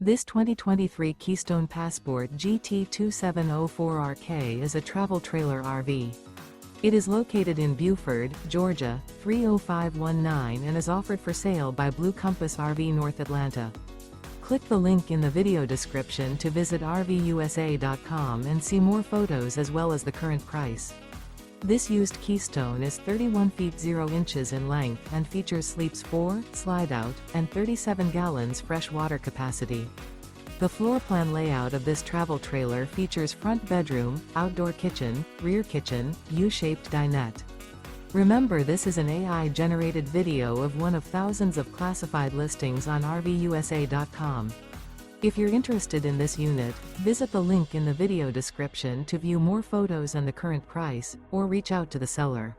This 2023 Keystone Passport GT 2704RK is a travel trailer RV. It is located in Buford, Georgia, 30519 and is offered for sale by Blue Compass RV North Atlanta. Click the link in the video description to visit RVUSA.com and see more photos as well as the current price. This used Keystone is 31 feet 0 inches in length and features sleeps 4, slide-out, and 37 gallons fresh water capacity. The floor plan layout of this travel trailer features front bedroom, outdoor kitchen, rear kitchen, U-shaped dinette. Remember, this is an AI-generated video of one of thousands of classified listings on RVUSA.com. If you're interested in this unit, visit the link in the video description to view more photos and the current price, or reach out to the seller.